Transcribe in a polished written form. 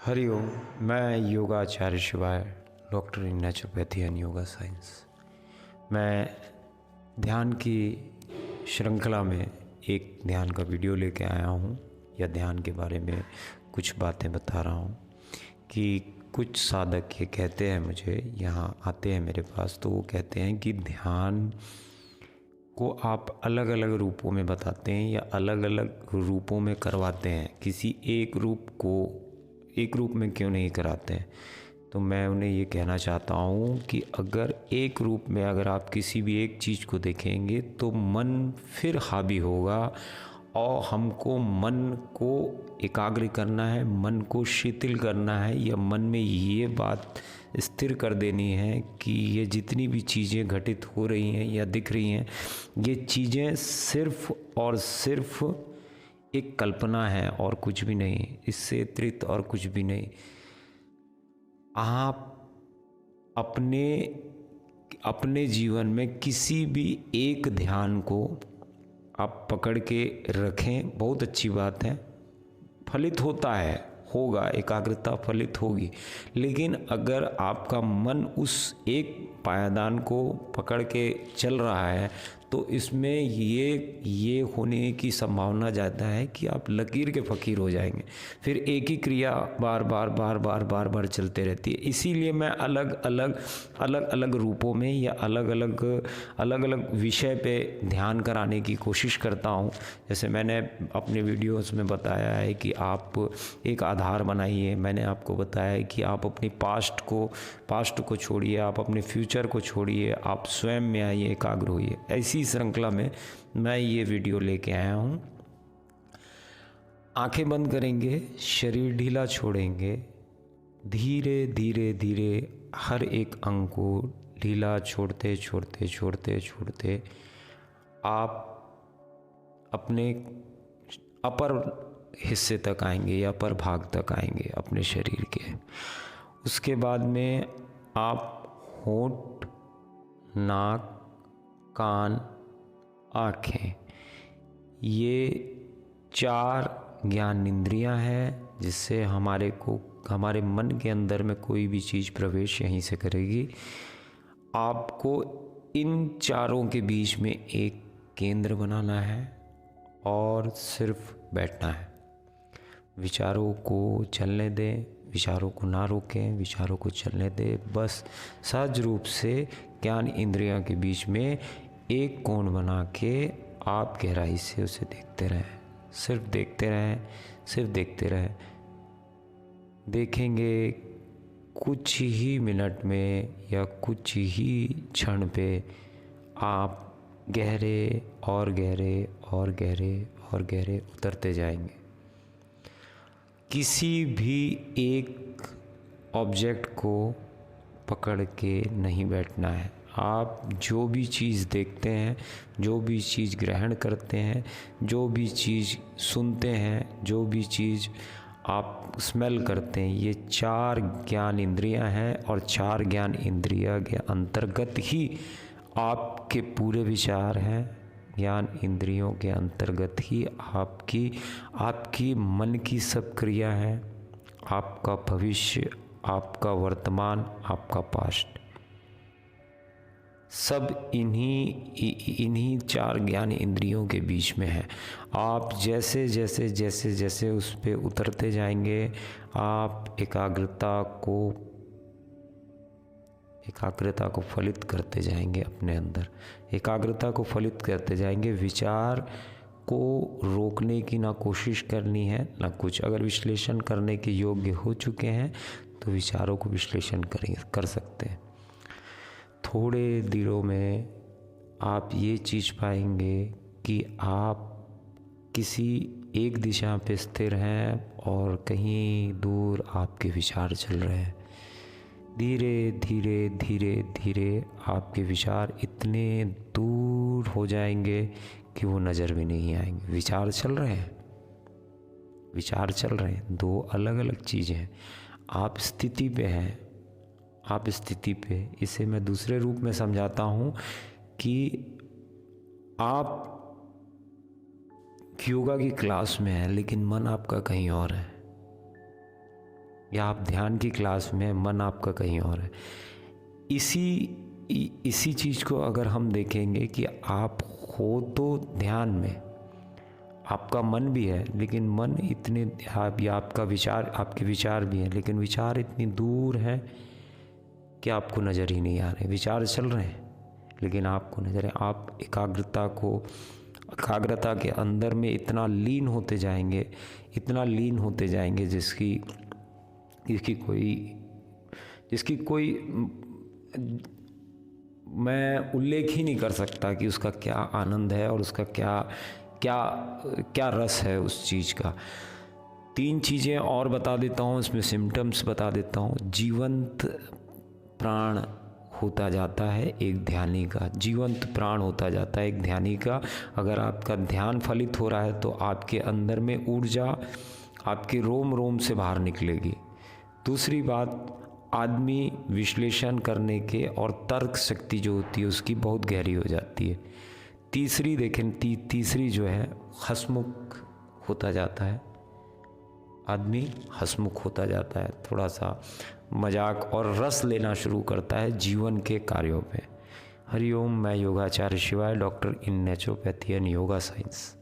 हरिओम। मैं योगाचार्य शिवाय, doctor in naturopathy and yoga science. मैं ध्यान की श्रृंखला में एक ध्यान का वीडियो लेके आया हूँ, या ध्यान के बारे में कुछ बातें बता रहा हूँ कि कुछ साधक ये कहते हैं, मुझे यहाँ आते हैं मेरे पास, तो वो कहते हैं कि ध्यान को आप अलग अलग रूपों में बताते हैं या अलग अलग रूपों में करवाते हैं, किसी एक रूप को एक रूप में क्यों नहीं कराते हैं। तो मैं उन्हें ये कहना चाहता हूँ कि अगर एक रूप में अगर आप किसी भी एक चीज़ को देखेंगे तो मन फिर हावी होगा, और हमको मन को एकाग्र करना है, मन को शिथिल करना है, या मन में ये बात स्थिर कर देनी है कि ये जितनी भी चीज़ें घटित हो रही हैं या दिख रही हैं, ये चीज़ें सिर्फ और सिर्फ एक कल्पना है और कुछ भी नहीं, इससे अतिरिक्त और कुछ भी नहीं। आप अपने जीवन में किसी भी एक ध्यान को आप पकड़ के रखें, बहुत अच्छी बात है, फलित होगा, एकाग्रता फलित होगी। लेकिन अगर आपका मन उस एक पायदान को पकड़ के चल रहा है तो इसमें ये होने की संभावना ज़्यादा है कि आप लकीर के फ़कीर हो जाएंगे। फिर एक ही क्रिया बार बार चलते रहती है। इसीलिए मैं अलग अलग रूपों में या अलग अलग विषय पे ध्यान कराने की कोशिश करता हूँ। जैसे मैंने अपने वीडियोस में बताया है कि आप एक आधार बनाइए, मैंने आपको बताया है कि आप अपनी पास्ट को छोड़िए, आप अपने फ्यूचर को छोड़िए, आप स्वयं में आइए, एकाग्र होइए। ऐसी श्रृंखला में मैं ये वीडियो लेके आया हूँ। आंखें बंद करेंगे, शरीर ढीला छोड़ेंगे, धीरे धीरे धीरे हर एक अंग को ढीला छोड़ते आप अपने अपर हिस्से तक आएंगे या अपर भाग तक आएंगे अपने शरीर के। उसके बाद में आप होंठ, नाक, कान, आँखें, ये 4 ज्ञान इंद्रियां हैं जिससे हमारे मन के अंदर में कोई भी चीज़ प्रवेश यहीं से करेगी। आपको इन चारों के बीच में एक केंद्र बनाना है और सिर्फ बैठना है। विचारों को चलने दें, विचारों को ना रोकें, विचारों को चलने दें। बस सहज रूप से ज्ञान इंद्रियों के बीच में एक कोण बना के आप गहराई से उसे देखते रहें, सिर्फ देखते रहें। देखेंगे कुछ ही मिनट में या कुछ ही क्षण पे आप गहरे और गहरे उतरते जाएंगे। किसी भी एक ऑब्जेक्ट को पकड़ के नहीं बैठना है। आप जो भी चीज़ देखते हैं, जो भी चीज़ ग्रहण करते हैं, जो भी चीज़ सुनते हैं, जो भी चीज़ आप स्मेल करते हैं, ये 4 ज्ञान इंद्रियां हैं, और 4 ज्ञान इंद्रिया के अंतर्गत ही आपके पूरे विचार हैं। ज्ञान इंद्रियों के अंतर्गत ही आपकी मन की सब क्रिया है, आपका भविष्य, आपका वर्तमान, आपका पास्ट, सब इन्हीं 4 ज्ञान इंद्रियों के बीच में है। आप जैसे उस पे उतरते जाएंगे, आप एकाग्रता को फलित करते जाएंगे अपने अंदर, एकाग्रता को फलित करते जाएंगे। विचार को रोकने की ना कोशिश करनी है ना कुछ। अगर विश्लेषण करने के योग्य हो चुके हैं तो विचारों को विश्लेषण कर सकते हैं। थोड़े दिनों में आप ये चीज़ पाएंगे कि आप किसी एक दिशा पे स्थिर हैं और कहीं दूर आपके विचार चल रहे हैं। धीरे आपके विचार इतने दूर हो जाएंगे कि वो नज़र भी नहीं आएंगे। विचार चल रहे हैं, 2 अलग अलग चीज़ें हैं। आप स्थिति पे इसे मैं दूसरे रूप में समझाता हूँ कि आप योगा की क्लास में हैं लेकिन मन आपका कहीं और है। या आप ध्यान की क्लास में, मन आपका कहीं और है। इसी चीज़ को अगर हम देखेंगे कि आप हो तो ध्यान में, आपका मन भी है, लेकिन मन इतने या आपके विचार भी हैं, लेकिन विचार इतनी दूर हैं कि आपको नज़र ही नहीं आ रहे। विचार चल रहे हैं लेकिन आपको नज़र है। आप एकाग्रता के अंदर में इतना लीन होते जाएंगे जिसकी कोई मैं उल्लेख ही नहीं कर सकता कि उसका क्या आनंद है और उसका क्या रस है उस चीज़ का। 3 चीज़ें और बता देता हूँ, इसमें सिम्टम्स बता देता हूँ। जीवंत प्राण होता जाता है एक ध्यानी का, जीवंत प्राण होता जाता है एक ध्यानी का। अगर आपका ध्यान फलित हो रहा है तो आपके अंदर में ऊर्जा आपके रोम रोम से बाहर निकलेगी। दूसरी बात, आदमी विश्लेषण करने के और तर्क शक्ति जो होती है उसकी बहुत गहरी हो जाती है। तीसरी जो है, हंसमुख होता जाता है आदमी, हंसमुख होता जाता है, थोड़ा सा मजाक और रस लेना शुरू करता है जीवन के कार्यों पे। हरिओम। मैं योगाचार्य शिवाय, doctor in naturopathy and yoga science.